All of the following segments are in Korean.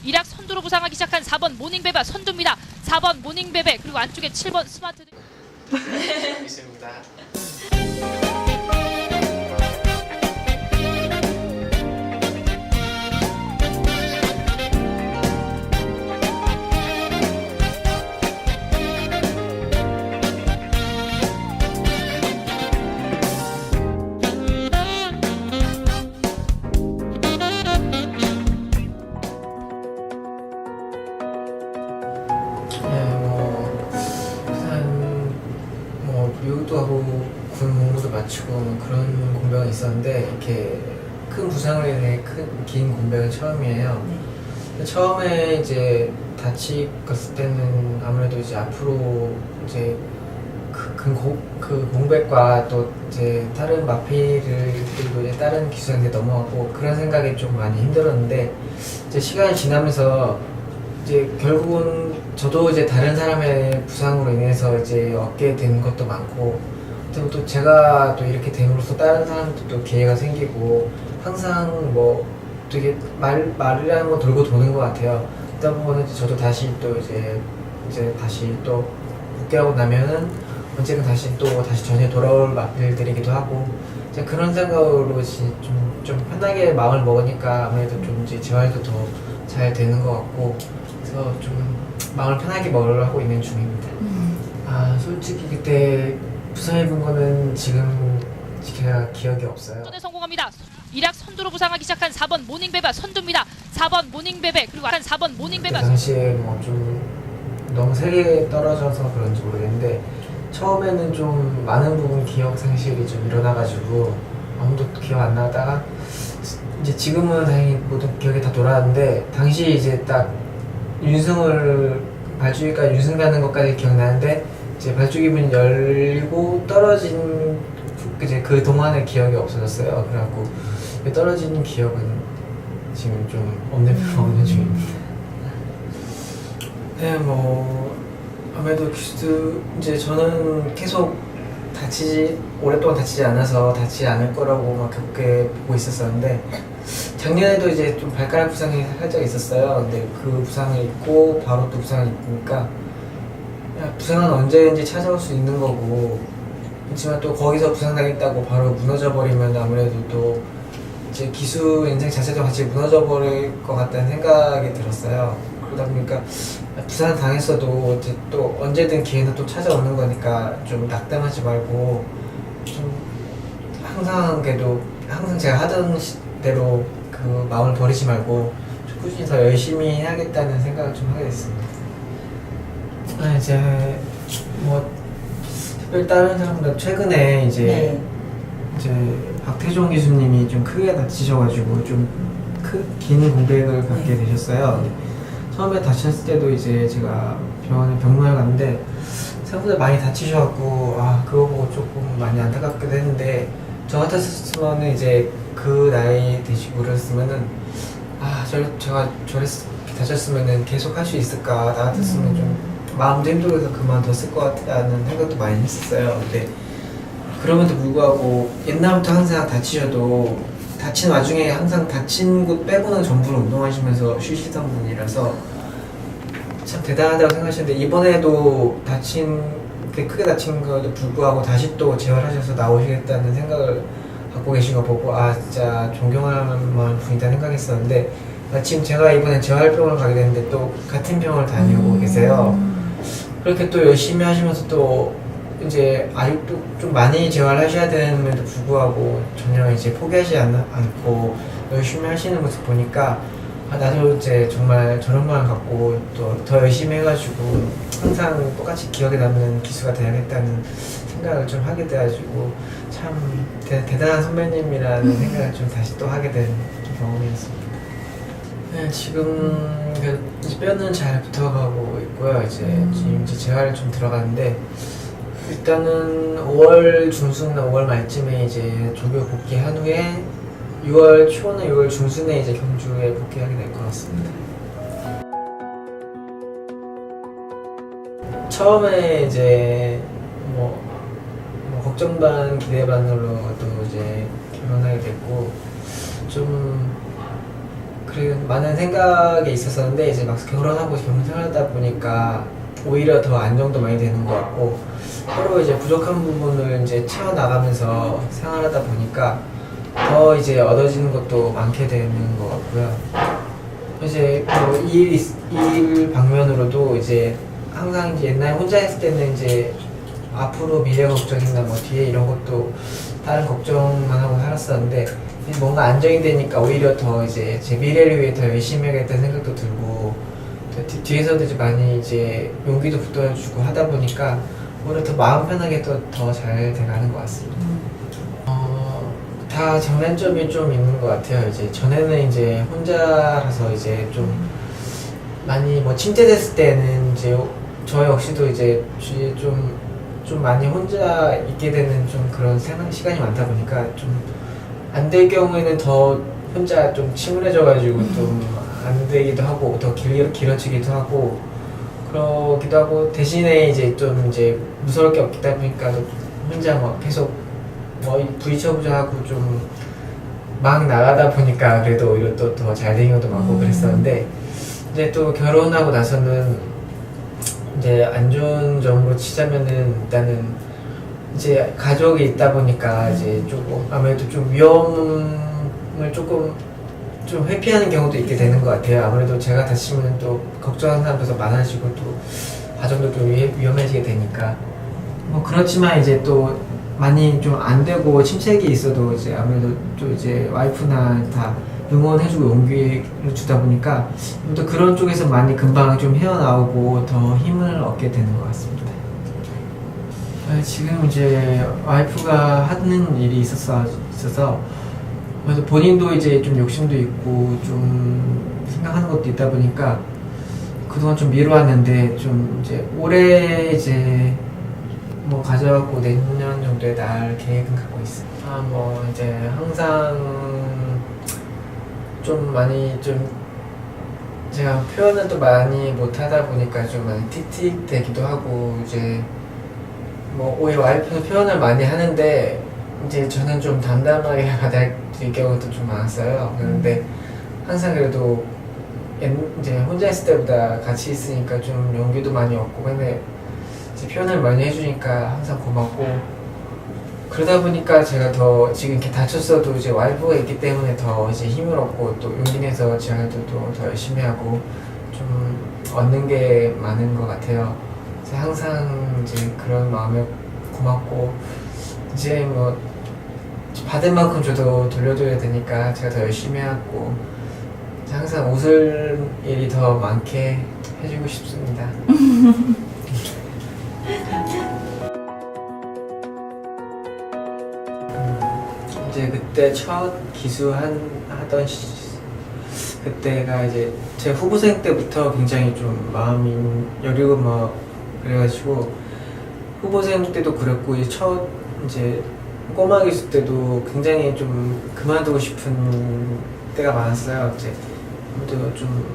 일약 선두로 부상하기 시작한 4번 모닝베베 선두입니다. 4번 모닝베베 그리고 안쪽에 7번 스마트. 있습니다. 미국도 하고 군 복무도 마치고 그런 공백은 있었는데 이렇게 큰 부상으로 인해 긴 공백은 처음이에요. 처음에 이제 다치갔을 때는 아무래도 이제 앞으로 이제 그 공백과 또 이제 다른 마피를 그리고 이제 다른 기술한테 넘어가고 그런 생각이 좀 많이 힘들었는데 이제 시간이 지나면서 이제 결국은 저도 이제 다른 사람의 부상으로 인해서 이제 얻게 된 것도 많고 또 제가 또 이렇게 됨으로써 다른 사람들도 기회가 생기고 항상 뭐 되게 말이라는 거 돌고 도는 것 같아요. 그러다 보면 이제 저도 다시 또 이제 다시 또 복귀하고 나면은 언젠가 다시 전에 돌아올 일들이기도 하고 이제 그런 생각으로 좀 편하게 마음을 먹으니까 아무래도 좀 이제 재활도 더 잘 되는 것 같고 그래서 좀 마음을 편하게 먹으려고 하고 있는 중입니다. 솔직히 그때 부상 입은 거는 지금 제가 기억이 없어요. 전에 성공합니다. 일약 선두로 부상하기 시작한 4번 모닝베베 선두입니다. 4번 모닝베베 그리고 4번 모닝베베. 그 당시에 뭐 좀 너무 세게 떨어져서 그런지 모르겠는데 처음에는 좀 많은 부분 기억 상실이 좀 일어나가지고 아무도 기억 안 나다가 이제 지금은 다행히 모든 기억이 다 돌아왔는데 당시 이제 딱 발주기가 윤승 가는 것까지 기억나는데 이제 발주기문 열리고 떨어진 이제 그 동안의 기억이 없어졌어요. 그래갖고 떨어진 기억은 지금 좀 없는 중입니다. 네, 뭐 아무래도 이제 저는 계속 오랫동안 다치지 않아서 다치지 않을 거라고 막 그렇게 보고 있었었는데 작년에도 이제 좀 발가락 부상이 살짝 있었어요. 근데 그 부상을 입고 바로 또 부상을 입으니까 부상은 언제든지 찾아올 수 있는 거고 그렇지만 또 거기서 부상당했다고 바로 무너져 버리면 아무래도 또 이제 기수 인생 자체도 같이 무너져 버릴 것 같다는 생각이 들었어요. 그러다 보니까 부상 당했어도 이제 또 언제든 기회는 또 찾아오는 거니까 좀 낙담하지 말고 좀 항상 제가 하던 대로 그 마음을 버리지 말고 좀 꾸준히 더 열심히 해야겠다는 생각을 좀 하게 됐습니다. 이제 뭐 특별히 다른 사람보다 최근에 이제 박태종 교수님이 좀 크게 다치셔가지고 좀 긴 공백을 갖게 되셨어요. 처음에 다쳤을 때도 이제 제가 병원에 병문안 갔는데 생각보다 많이 다치셔갖고 그거 보고 조금 많이 안타깝기도 했는데 저 같았으면은 이제 그 나이 되시고 그랬으면은 제가 저랬을 다쳤으면은 계속 할 수 있을까 나 같았으면 좀 마음도 힘들고 해서 그만뒀을 것 같다는 생각도 많이 했었어요. 근데 그럼에도 불구하고 옛날부터 항상 다치셔도 다친 와중에 항상 다친 곳 빼고는 전부를 운동하시면서 쉬시던 분이라서 참 대단하다고 생각하시는데 이번에도 크게 다친 것에도 불구하고 다시 또 재활하셔서 나오시겠다는 생각을 갖고 계신 거 보고 진짜 존경할 만한 분이다 생각했었는데 마침 제가 이번에 재활병원을 가게 됐는데 또 같은 병원을 다니고 계세요. 그렇게 또 열심히 하시면서 또 이제 아직도 좀 많이 재활하셔야 되는데도 불구하고 전혀 이제 포기하지 않고 열심히 하시는 모습 보니까 나도 이제 정말 저런 마음 갖고 또 더 열심히 해가지고 항상 똑같이 기억에 남는 기수가 돼야겠다는 생각을 좀 하게 돼가지고 참 대단한 선배님이라는 생각을 좀 다시 또 하게 된 경험이었습니다. 네, 지금 이제 뼈는 잘 붙어가고 있고요. 지금 이제 재활을 좀 들어가는데 일단은 5월 중순이나 5월 말쯤에 이제 조교 복귀한 후에 6월 초나 6월 중순에 이제 경주에 복귀하게 될 것 같습니다. 처음에 이제 뭐 걱정 반 기대 반으로 또 이제 결혼하게 됐고 좀 그리고 많은 생각이 있었었는데 이제 막 결혼하고 결혼 생활하다 보니까 오히려 더 안정도 많이 되는 것 같고 서로 이제 부족한 부분을 이제 채워 나가면서 생활하다 보니까 더 이제 얻어지는 것도 많게 되는 것 같고요. 이제 뭐 일 방면으로도 이제 항상 이제 옛날 혼자 했을 때는 이제 앞으로 미래 걱정이나 뭐 뒤에 이런 것도 다른 걱정만 하고 살았었는데 뭔가 안정이 되니까 오히려 더 이제 제 미래를 위해 더 열심히 해야겠다는 생각도 들고 뒤에서도 이제 많이 이제 용기도 북돋아주고 하다 보니까 오히려 더 마음 편하게 더 잘 돼가는 것 같습니다. 다 장단점이 좀 있는 것 같아요. 이제 전에는 이제 혼자라서 이제 좀 많이 뭐 침체됐을 때는 이제 저 역시도 이제 주위에 좀 많이 혼자 있게 되는 좀 그런 시간이 많다 보니까 좀 안 될 경우에는 더 혼자 좀 침울해져가지고 좀 안 되기도 하고 더 길어지기도 하고 그러기도 하고 대신에 이제 좀 이제 무서울 게 없다 보니까 혼자 뭐 계속 뭐 부딪혀보자 하고 좀 막 나가다 보니까 그래도 오히려 또 더 잘 된 경우도 많고 그랬었는데 이제 또 결혼하고 나서는 이제 안 좋은 점으로 치자면은 일단은 이제 가족이 있다 보니까 이제 조금 아무래도 좀 위험을 조금 좀 회피하는 경우도 있게 되는 것 같아요. 아무래도 제가 다치면 또 걱정하는 사람도 많아지고 또 가정도 좀 위험해지게 되니까 뭐 그렇지만 이제 또 많이 좀 안 되고 침체기 있어도 이제 아무래도 또 이제 와이프나 다 응원해주고 용기를 주다 보니까 또 그런 쪽에서 많이 금방 좀 헤어나오고 더 힘을 얻게 되는 것 같습니다. 지금 이제 와이프가 하는 일이 있어서 그래서 본인도 이제 좀 욕심도 있고 좀 생각하는 것도 있다 보니까 그동안 좀 미뤄왔는데 좀 이제 올해 이제 뭐 가져갖고 내년 정도에 날 계획은 갖고 있어요. 뭐 이제 항상 좀 많이 좀 제가 표현을 또 많이 못하다 보니까 좀 많이 틱틱대기도 하고 이제 뭐 오히려 와이프는 표현을 많이 하는데 이제 저는 좀 담담하게 받아들일 경우도 좀 많았어요. 그런데 항상 그래도 이제 혼자 있을 때보다 같이 있으니까 좀 용기도 많이 얻고 근데 이제 표현을 많이 해주니까 항상 고맙고 그러다 보니까 제가 더 지금 이렇게 다쳤어도 이제 와이프가 있기 때문에 더 이제 힘을 얻고 또 용기 내서 제가 더 열심히 하고 좀 얻는 게 많은 것 같아요. 그래서 항상 이제 그런 마음에 고맙고 이제 뭐 받은 만큼 저도 돌려줘야 되니까 제가 더 열심히 하고 항상 웃을 일이 더 많게 해주고 싶습니다. 이제 그때 첫 기수하던 그때가 이제 제 후보생 때부터 굉장히 좀 마음이 여리고 막 그래가지고 후보생 때도 그랬고 이제 첫 이제 꼬마 기수 때도 굉장히 좀 그만두고 싶은 때가 많았어요. 이제 아무래도 좀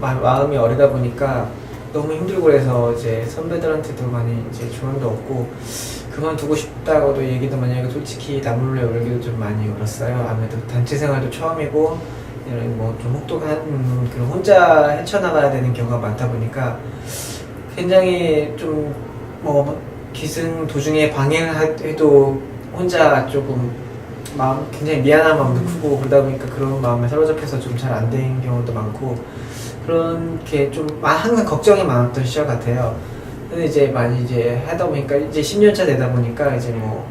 마음이 어리다 보니까 너무 힘들고 그래서 이제 선배들한테도 많이 이제 조언도 얻고 그만두고 싶다고도 얘기도 많이 하고 솔직히 남몰래 울기도 좀 많이 울었어요. 아무래도 단체 생활도 처음이고 이런 뭐 좀 혹독한 그런 혼자 헤쳐나가야 되는 경우가 많다 보니까 굉장히 좀 뭐 기승 도중에 방해해도 혼자 조금 마음 굉장히 미안한 마음도 크고 그러다 보니까 그런 마음에 사로잡혀서 좀 잘 안 된 경우도 많고 그렇게 좀 항상 걱정이 많았던 시절 같아요. 근데 이제 많이 이제 하다 보니까 이제 10년차 되다 보니까 이제 뭐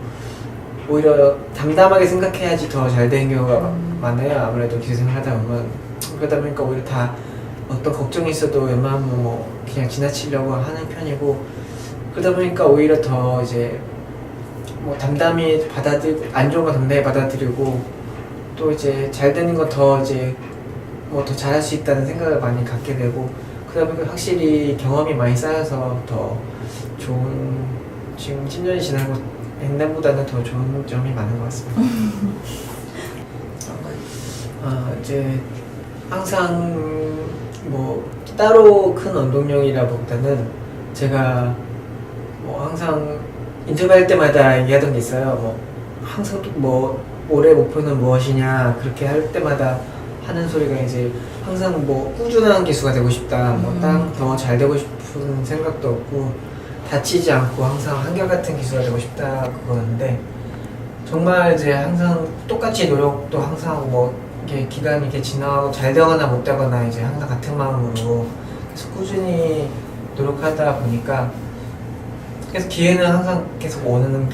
오히려 담담하게 생각해야지 더 잘 되는 경우가 많아요. 아무래도 기생을 하다 보면 그러다 보니까 오히려 다 어떤 걱정이 있어도 웬만하면 뭐 그냥 지나치려고 하는 편이고 그러다 보니까 오히려 더 이제 뭐 담담히 안 좋은 거 담담히 받아들이고 또 이제 잘 되는 거 더 이제 뭐 더 잘할 수 있다는 생각을 많이 갖게 되고 그러다 보니까 확실히 경험이 많이 쌓여서 더 좋은 지금 10년이 지나고 옛날보다는 더 좋은 점이 많은 것 같습니다. 이제 항상 뭐 따로 큰 운동량이라보다는 제가 뭐 항상 인터뷰할 때마다 얘기하던 게 있어요. 뭐 항상 뭐 올해 목표는 무엇이냐 그렇게 할 때마다 하는 소리가 이제 항상 뭐 꾸준한 기수가 되고 싶다, 뭐 딱 더 잘 되고 싶은 생각도 없고 다치지 않고 항상 한결같은 기수가 되고 싶다 그거였는데 정말 이제 항상 똑같이 노력도 항상 뭐 이렇게 기간이 이렇게 지나고 잘 되거나 못 되거나 이제 항상 같은 마음으로 계속 꾸준히 노력하다 보니까 계속 기회는 항상 계속 오는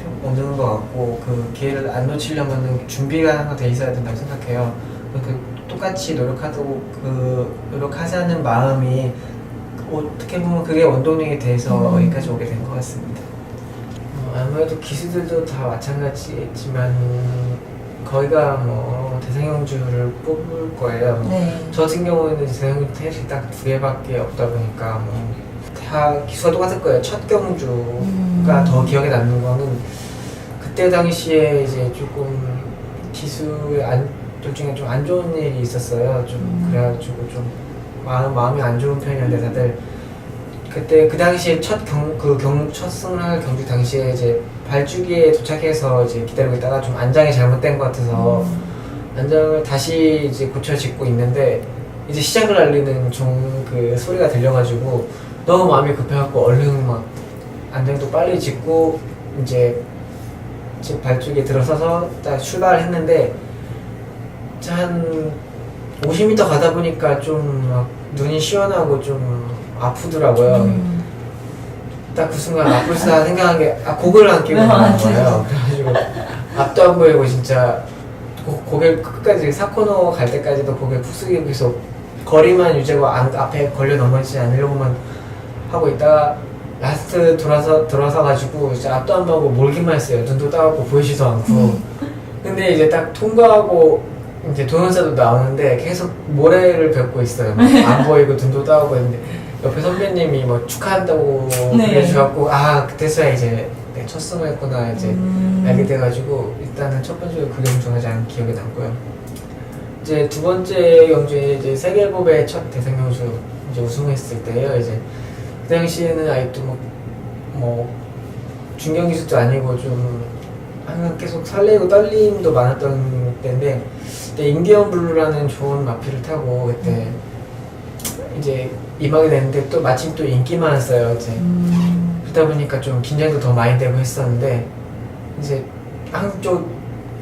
것 같고 그 기회를 안 놓치려면 준비가 항상 돼 있어야 된다고 생각해요. 그 똑같이 노력하자는 마음이 어떻게 보면 그게 원동력이 돼서 여기까지 오게 된 것 같습니다. 아무래도 기수들도 다 마찬가지겠지만 거의가 뭐 대상형주를 뽑을 거예요. 네. 저 같은 경우에는 대상형주 사실 딱 2개밖에 없다 보니까 뭐 다 기수가 똑같을 거예요. 첫 경주가 더 기억에 남는 거는 그때 당시에 이제 조금 기수의 둘 중에 좀 안 좋은 일이 있었어요. 좀 그래가지고 좀 마음이 안 좋은 편이었는데 다들 그때 그 당시에 첫 승할 경주 당시에 이제 발주기에 도착해서 이제 기다리고 있다가 좀 안장이 잘못된 것 같아서 안장을 다시 이제 고쳐 짓고 있는데 이제 시작을 알리는 그 소리가 들려가지고 너무 마음이 급해갖고 얼른 막 안장도 빨리 짓고 이제 발주기에 들어서서 딱 출발을 했는데 한 50m 가다 보니까 좀 막 눈이 시원하고 좀 아프더라고요. 딱 그 순간 아플싸 생각한 게 고개를 안 끼고 가는 거예요. 그래가지고 앞도 안 보이고 진짜 고개 끝까지 4코너 갈 때까지도 고개 푹 숙이고 계속 거리만 유지하고 앞에 걸려 넘어지지 않으려고만 하고 있다가 라스트 들어서가지고 이제 앞도 안 보고 몰기만 했어요. 눈도 따갑고 보이지도 않고. 근데 이제 딱 통과하고 이제 동영상도 나오는데 계속 모래를 밟고 있어요. 안 보이고 눈도 따가고 있는데 옆에 선배님이 뭐 축하한다고 그래주셔갖고 그때서야 이제 첫 승했구나 이제 알게 돼가지고 일단은 첫 번째 그 경주가 가장 기억에 남고요. 이제 두 번째 경주에 이제 세계일보배 첫 대상 경주 이제 우승했을 때예요. 이제 그 당시에는 아직도 뭐 중견 기수도 아니고 좀 항상 계속 설레고 떨림도 많았던 때인데 그때 인디언 블루라는 좋은 마피를 타고 그때 이제 임하게 됐는데 또 마침 또 인기 많았어요. 이제 그러다 보니까 좀 긴장도 더 많이 되고 했었는데 이제 한쪽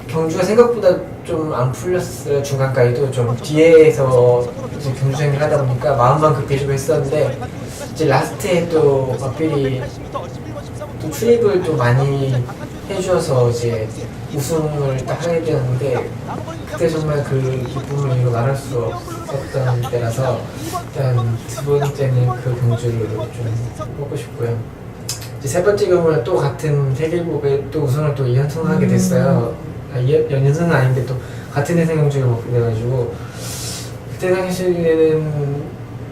경주가 생각보다 좀 안 풀렸어요. 중간까지도 좀 뒤에서 이제 경주 생활을 하다 보니까 마음만 급해지고 했었는데 이제 라스트에 또 마필이 또 출입을 또 많이 해주어서 이제 우승을 딱 하게 되었는데 그때 정말 그 기쁨을 이루 말할 수 없었던 때라서 일단 두 번째는 그 경주를 좀 뽑고 싶고요. 이제 세 번째 경우는 또 같은 세계일보배 또 우승을 또 2연승하게 됐어요. 연승은 아닌데 또 같은 대상 경주를 먹게 돼가지고 그때 당시에는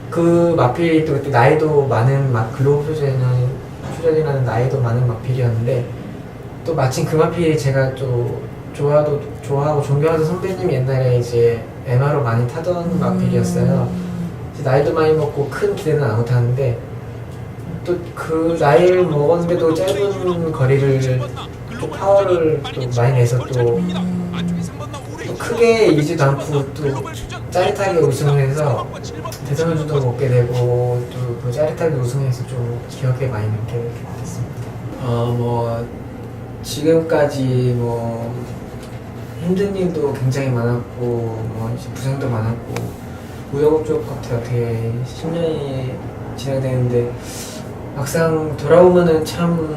그 마필이 또 그때 나이도 많은 글로벌 표전이라는 나이도 많은 마필이었는데 또 마침 그 마필이 제가 또 좋아하고 존경하는 선배님이 옛날에 이제 MR로 많이 타던 마필이었어요. 나이도 많이 먹고 큰 기대는 안 못하는데 또 그 나이를 먹었는데도 짧은 거리를 또 파워를 또 많이 내서 또 크게 이기지도 않고 또 짜릿하게 우승을 해서 대상주도 먹게 되고 또 그 짜릿하게 우승해서 좀 기억에 많이 남게 됐습니다. 뭐 지금까지 뭐 힘든 일도 굉장히 많았고 뭐 부상도 많았고 우여곡절 끝에 어떻게 10년이 지나되는데 막상 돌아보면은 참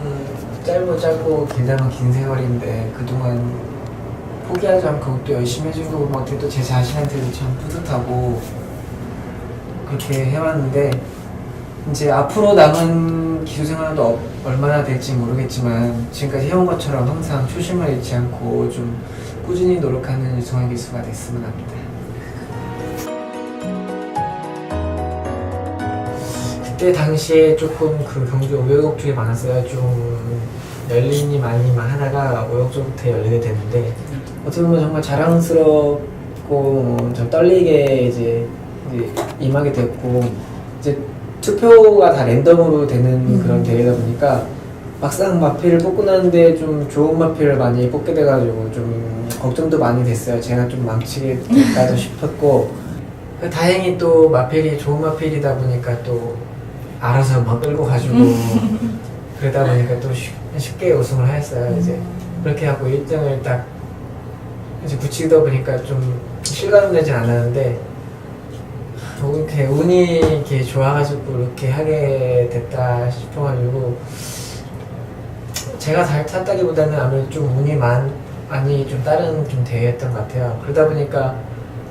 짧고 길다면 긴 세월인데 그동안 포기하지 않고 또 열심히 해준 거 보면 어떻게 또 제 자신한테도 참 뿌듯하고 그렇게 해왔는데 이제 앞으로 남은 기수 생활도 얼마나 될지 모르겠지만 지금까지 해온 것처럼 항상 초심을 잃지 않고 좀 꾸준히 노력하는 유승환 기수가 됐으면 합니다. 그때 당시에 조금 그 경주 우여곡절이 많았어요. 좀 열린이 많이 하다가 우여곡절부터 열리게 됐는데 어떻게 보면 정말 자랑스럽고 좀 떨리게 이제 임하게 됐고 이제 투표가 다 랜덤으로 되는 그런 대회다 보니까 막상 마필을 뽑고 나는데 좀 좋은 마필을 많이 뽑게 돼가지고 좀 걱정도 많이 됐어요. 제가 좀 망치게 될까도 싶었고 다행히 또 마필이 좋은 마필이다 보니까 또 알아서 막 끌고 가지고 그러다 보니까 또 쉽게 우승을 했어요. 이제 그렇게 하고 1등을 딱 이제 붙이다 보니까 좀 실감은 되진 않았는데 이렇게 운이 이렇게 좋아가지고 이렇게 하게 됐다 싶어가지고 제가 잘 탔다기보다는 아무래도 좀 운이 많이 좀 다른 좀 대회였던 것 같아요. 그러다 보니까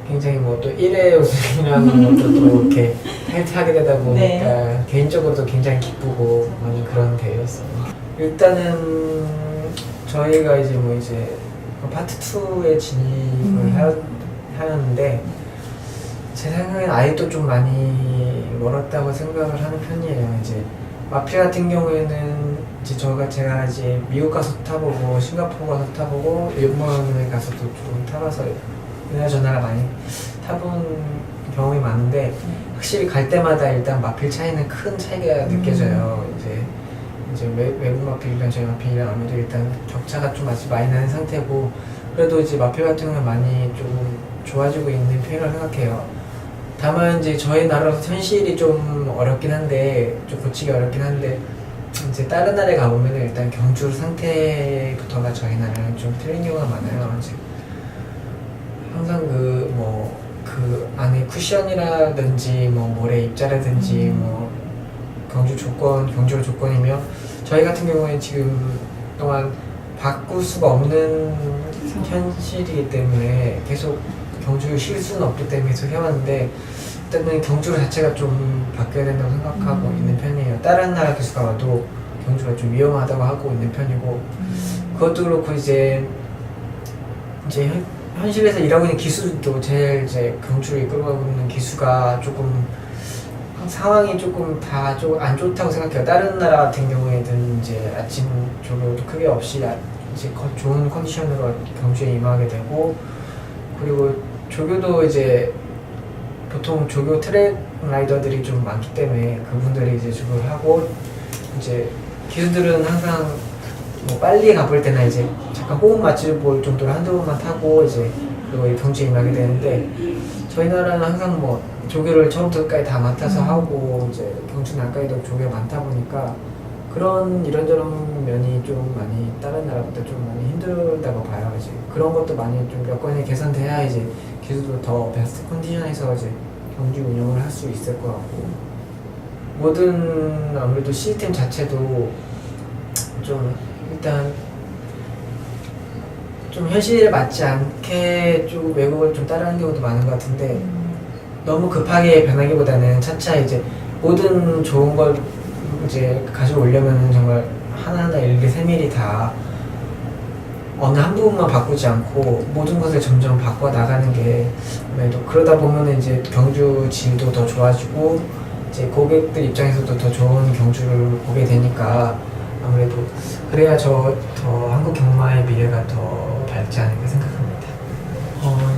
굉장히 뭐 또 1회 우승이라는 것도 또 이렇게 타이트하게 되다 보니까 네. 개인적으로도 굉장히 기쁘고 많은 그런 대회였어요. 일단은 저희가 이제 뭐 이제 파트 2에 진입을 하였는데 제 생각엔 아직도 좀 많이 멀었다고 생각을 하는 편이에요. 이제 마필 같은 경우에는 이제 제가 이제 미국 가서 타보고 싱가포르 가서 타보고 일본에 가서도 좀 타봐서 이날 저날 많이 타본 경험이 많은데 확실히 갈 때마다 일단 마필 차이는 큰 차이가 느껴져요. 이제 외국 마필이랑 저희 마필이랑 아무래도 일단 격차가 좀 아직 많이 나는 상태고 그래도 이제 마필 같은 경우는 많이 좀 좋아지고 있는 편이라고 생각해요. 다만 이제 저희 나라로서 현실이 좀 어렵긴 한데 좀 고치기 어렵긴 한데 이제 다른 나라에 가보면 일단 경주 상태부터가 저희 나라는 좀 틀린 경우가 많아요. 이제 항상 그 안에 쿠션이라든지 뭐 모래 입자라든지 뭐 경주 조건이며 저희 같은 경우에 지금 동안 바꿀 수가 없는 현실이기 때문에 계속 경주 쉴 수는 없기 때문에 계속 해왔는데 일단은 경주 자체가 좀 바뀌어야 된다고 생각하고 있는 편이에요. 다른 나라 기수가 와도 경주가 좀 위험하다고 하고 있는 편이고 그것도 그렇고 이제 현실에서 일하고 있는 기수도 제일 이제 경주를 이끌어가고 있는 기수가 조금 상황이 조금 다 좀 안 좋다고 생각해요. 다른 나라 같은 경우에는 이제 아침 조교도 크게 없이 이제 좋은 컨디션으로 경주에 임하게 되고 그리고 조교도 이제 보통 조교 트랙 라이더들이 좀 많기 때문에 그분들이 이제 조교를 하고 이제 기수들은 항상 뭐 빨리 가볼 때나 이제 잠깐 호흡 맞춰볼 정도로 한두 번만 타고 이제 그리고 경주에 임하게 되는데 저희 나라는 항상 뭐 조교를 처음부터 끝까지 다 맡아서 하고 이제 경주 난까지도 조교가 많다 보니까 그런 이런저런 면이 좀 많이 다른 나라보다 좀 많이 힘들다고 봐요. 이제 그런 것도 많이 좀 몇 건이 개선돼야 이제 기술도 더 베스트 컨디션에서 이제 경주 운영을 할 수 있을 것 같고 모든 아무래도 시스템 자체도 좀 일단 좀 현실에 맞지 않게 좀 외국을 좀 따라하는 경우도 많은 것 같은데 너무 급하게 변하기보다는 차차 이제 모든 좋은 걸 이제 가지고 오려면 정말 하나하나 일일이 세밀히 다 어느 한 부분만 바꾸지 않고 모든 것을 점점 바꿔 나가는 게 아무래도 그러다 보면 이제 경주 질도 더 좋아지고 이제 고객들 입장에서도 더 좋은 경주를 보게 되니까 아무래도 그래야 더 한국 경마의 미래가 더 밝지 않을까 생각합니다.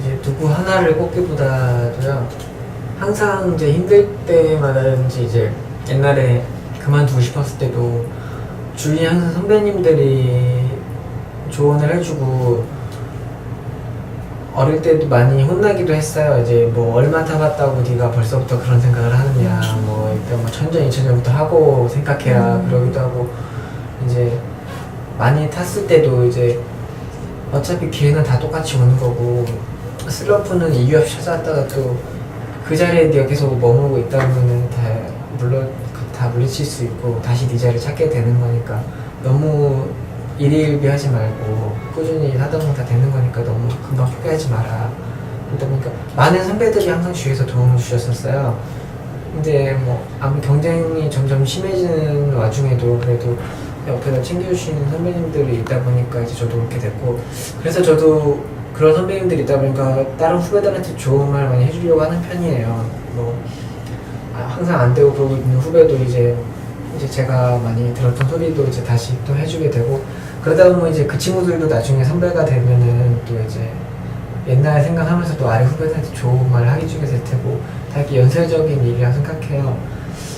이제 누구 하나를 꼽기보다도요 항상 이제 힘들 때마다든지 이제 옛날에 그만두고 싶었을 때도 주위에 항상 선배님들이 조언을 해주고 어릴 때도 많이 혼나기도 했어요. 이제 뭐 얼마 타봤다고 네가 벌써부터 그런 생각을 하느냐 뭐 일단 뭐 1000전 2000전부터 하고 생각해라 그러기도 하고 이제 많이 탔을 때도 이제 어차피 기회는 다 똑같이 오는 거고 슬럼프는 이유 없이 찾아왔다가 또 그 자리에 네가 계속 머물고 있다 보면은 다 물리칠 수 있고 다시 네 자리를 찾게 되는 거니까 너무 일희일비하지 말고 꾸준히 하다 보면 다 되는 거니까 너무 금방 포기하지 마라. 그러다 보니까 많은 선배들이 항상 주위에서 도움을 주셨었어요. 근데 뭐 아무 경쟁이 점점 심해지는 와중에도 그래도 옆에서 챙겨주시는 선배님들이 있다 보니까 이제 저도 그렇게 됐고 그래서 저도 그런 선배님들이 있다 보니까 다른 후배들한테 좋은 말 많이 해주려고 하는 편이에요. 뭐 항상 안 되고 그러고 있는 후배도 이제 제가 많이 들었던 소리도 이제 다시 또 해주게 되고 그러다 보면 이제 그 친구들도 나중에 선배가 되면은 또 이제 옛날 생각하면서 또 아래 후배들한테 좋은 말 하기 중에 될 테고 다 이렇게 연쇄적인 일이라 생각해요.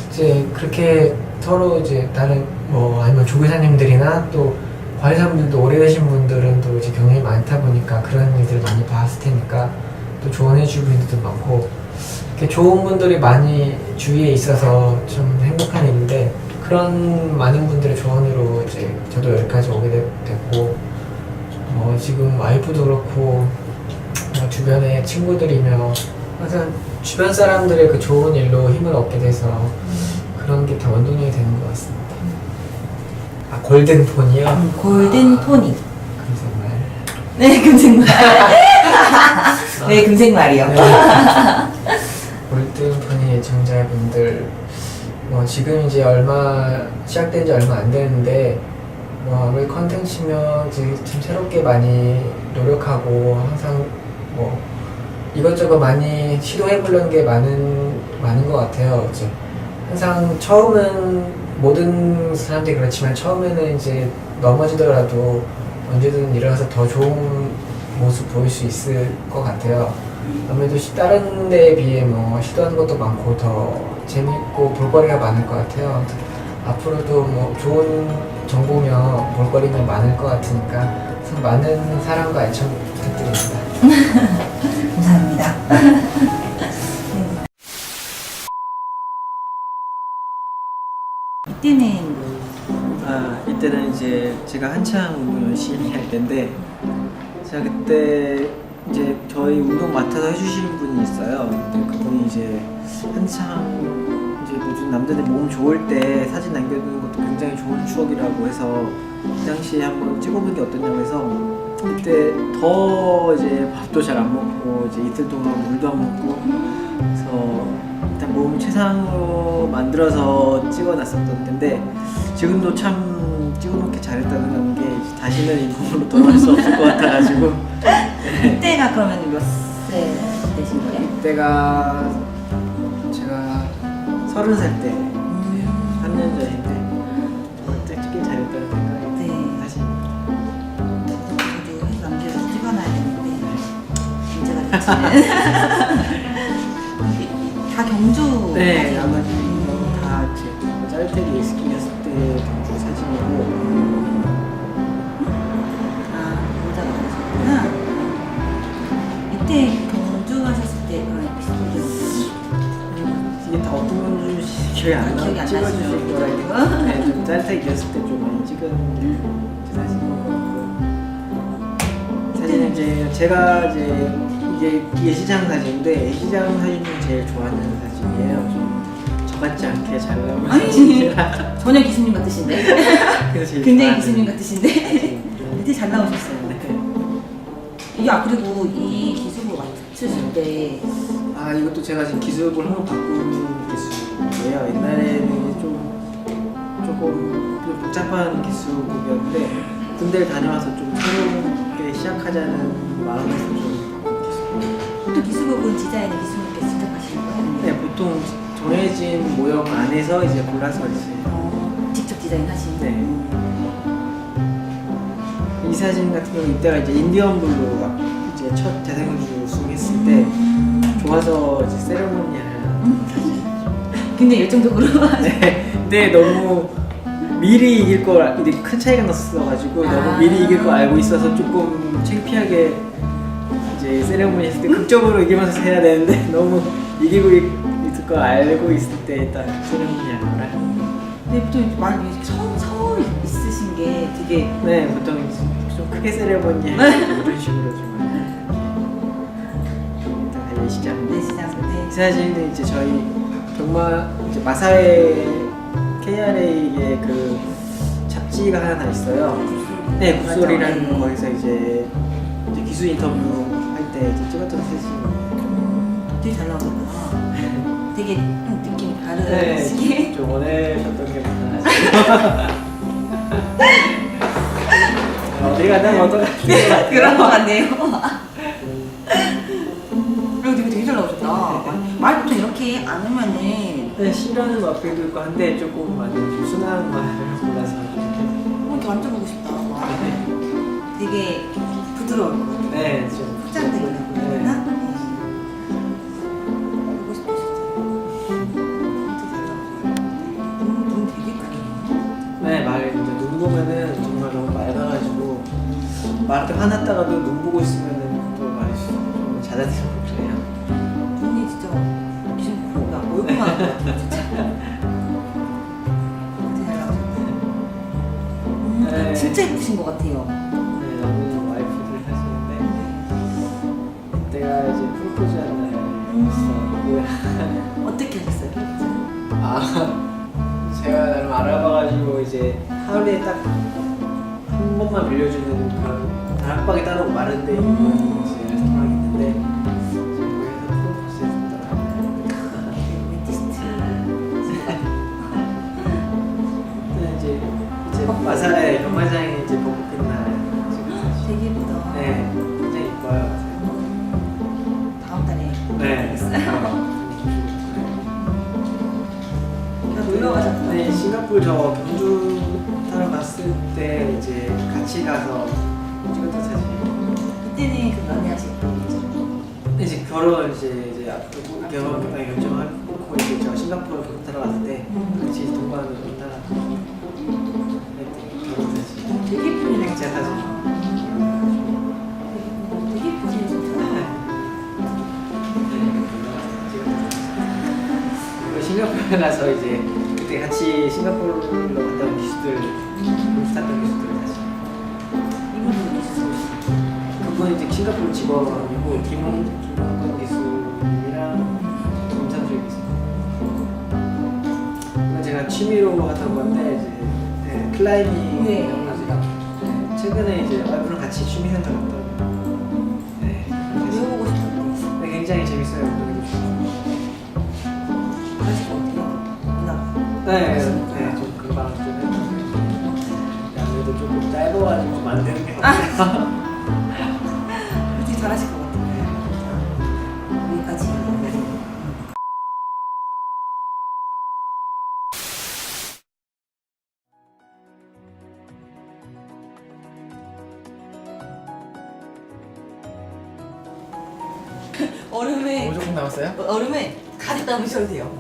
이제 그렇게 서로 이제 다른 뭐 아니면 조교사님들이나 또 관리사분들도 오래되신 분들은 또 이제 경력이 많다 보니까 그런 일들을 많이 봤을 테니까 또 조언해주고 있는 분들도 많고 이렇게 좋은 분들이 많이 주위에 있어서 좀 행복한 일인데 그런 많은 분들의 조언으로 이제 저도 여기까지 오게 됐고 지금 와이프도 그렇고 주변에 친구들이며 항상 주변 사람들의 그 좋은 일로 힘을 얻게 돼서 그런 게 다 원동력이 되는 것 같습니다. 아 골든폰이요? 골든포니. 금생말. 네, 금생말. 네, 금생말이요. 네. 골든폰이 애청자분들 지금 이제 시작된 지 얼마 안 되는데 우리 컨텐츠면 이제 참 새롭게 많이 노력하고 항상 이것저것 많이 시도해보려는 게 많은 것 같아요. 이제 항상 처음은 모든 사람들이 그렇지만 처음에는 이제 넘어지더라도 언제든 일어나서 더 좋은 모습 보일 수 있을 것 같아요. 아무래도 다른 데에 비해 시도하는 것도 많고 더 재밌고 볼거리가 많을 것 같아요. 앞으로도 좋은 정보면 볼거리는 많을 것 같으니까 많은 사랑과 애청 부탁드립니다. 감사합니다. 이때는 이제 제가 한창 운동 열심히 할 때인데 제가 그때 이제 저희 운동 맡아서 해주시는 분이 있어요. 근데 그분이 이제 한창 이제 요즘 남자들 몸 좋을 때 사진 남겨두는 것도 굉장히 좋은 추억이라고 해서 그 당시에 한번 찍어본 게 어떠냐고 해서 그때 더 이제 밥도 잘 안 먹고 이제 이틀 동안 물도 안 먹고 그래서 일단 몸 최상으로 만들어서 찍어놨었던 때인데 지금도 참 찍어놓기 잘했다는 게 다시는 이 몸으로 돌아갈 수 없을 것 같아가지고 그때가 그러면 몇 세 되신 거예요? 그때가 제가 30살 때 3년 전인데 그때 찍길 잘했다는 생각이 네. 다시 저도 해서 남겨서 찍어놔야 되는데 문제가 됐지. 다 경주 네 사진. 나머지 다 제 짤때기 스키였을 때 경주 사진이고 모자가 나셨구나. 이때 경주 하셨을 때 그런 에피소드 이게 다 어떤 건지 기억이 안 기억이 나요. 안 찍어주신 나시죠? 거라 네, 좀 짤때기였을 때 좀 많이 찍은 사진이고 사진은 이제 제가 이게 예시장 사진인데 예시장 사진은 제일 좋아하는 사진이에요. 좀 저같지 않게 잘 나오는 아니. 사진이라 전혀 기수님 같으신데? 그래서 제일 굉장히 좋아하는 기수님 같으신데? 사진이죠. 그때 잘 나오셨어요. 네. 그리고 이 기수부 맞추실 때 이것도 제가 지금 기술을 한번 바꾼 기술이에요. 옛날에는 조금 복잡한 기술이었는데 군대를 다녀와서 좀 새롭게 시작하자는 마음에서 좀 바꾼 기술. 보통 기수부분 디자인을 기수님께서 직접 하시는 거예요? 네, 보통 정해진 모형 안에서 이제 골라서 이제 직접 디자인 하시는 네. 거예요? 이 사진 같은 경우 이때가 이제 인디언 블루가 이제 첫 대상주 우승했을 때 좋아서 이제 세레모니를 하는 사진. 굉장히 열정적으로 네, 근데 너무 미리 이길 걸 이렇게 큰 차이가 났어가지고 너무 미리 이길 걸 알고 있어서 조금 창피하게 이제 세레모니 했을 때 극적으로 이기면서 해야 되는데 너무 이기고 있을 걸 알고 있을 때 딱 세레모니 한 거라. 근데 보통 많이 서울 있으신 게 되게 네, 보통 좀 크게 세레모니 하고 이런 식으로 좀 일단 예시장. 내 시장인데 이 사진은 이제 저희 이제 마사회 KRA의 그 잡지가 하나 있어요. 네, 굿소리라는 맞아. 거기서 이제 기수 인터뷰 할 때 이제 찍었던 사진. 되게 잘 나오셨구나. 되게 느낌이 네, 다르시게. 좀 원하셨던 게 많아요. 어디 가든 어떤 그런 거 같네요. 그리고 되게 잘 나오셨다. 말 보통 이렇게 안 하면은 네, 싫어하는 맛들도 있고 한데 조금 많이 좀 순한 맛을 골라서 이렇게 만져보고 싶다. 되게 부드러울 것 같아요. 네, 좀 포장되게 네. 나오나? 보고 싶으시죠? 진짜 잘 나오셨어요. 눈 되게 크게. 네, 눈 보면은 정말 너무 맑아가지고 말할 때 화났다가도 눈 보고 있으면은 또 말이 좀 잦아들고 그래요. 눈이 진짜 지금 코가 얼굴만 한 것 같아요 진짜. 잘 나오셨네. 네. 진짜 예쁘신 것 같아요. 네, 너무 와이프들 하시는데 그때가 이제 프로포즈한 날이었어. 뭐야? 어떻게 하셨어요? 아, 제가 나름 알아봐가지고 이제 하루에 딱 한 번만 빌려주는 그런 다락방에 따로 마련돼 있는 이제 레스토랑이 있는데 거기서 프로포즈 해줬더라고요. 이제 마사의 경마장에 이제 벚꽃 날 지금 되게 예쁘다. 네, 굉장히 이뻐요. 다음 달에 네. 놀러 가셨다. 네, 싱가포르 저 경주 타러 갔을 때 이제 같이 가서 찍었던 사진. 그때는 그 연애하실 때죠. 이제 결혼 이제 앞두고 결혼 결정하고 이제 저 싱가포르 경주 타러 갔을 때 같이 동반으로 따라 결혼 사진. 되게 예쁘네. 액자 사진. 되게 예쁘네 진짜. 그리고 싱가포르에 가서 이제 그때 같이 싱가포르로 갔다 온 기수들, 골프 탔던 기수들 사진. 이분은 있으세요? 그분 이제 싱가포르 직원이고 김홍건 기수님이랑 김상철 기수. 이건 제가 취미로 하던 건데 이제 네, 클라이밍 네. 연구소가 네, 최근에 이제 와이프랑 같이 취미 생활을 했던. 네, 배워보고 싶었는데 네, 굉장히 재밌어요. 운동이. 잘하실 것 같아요. 누나. 네, 네, 좀 금방 좀 했는데 아무래도 조금 짧아가지고 좀 안 되는 게 많아요. 되게 잘하실 것 같아요. 여기까지. 얼음에 조금 남았어요? 얼음에 가득 담으셔도 돼요.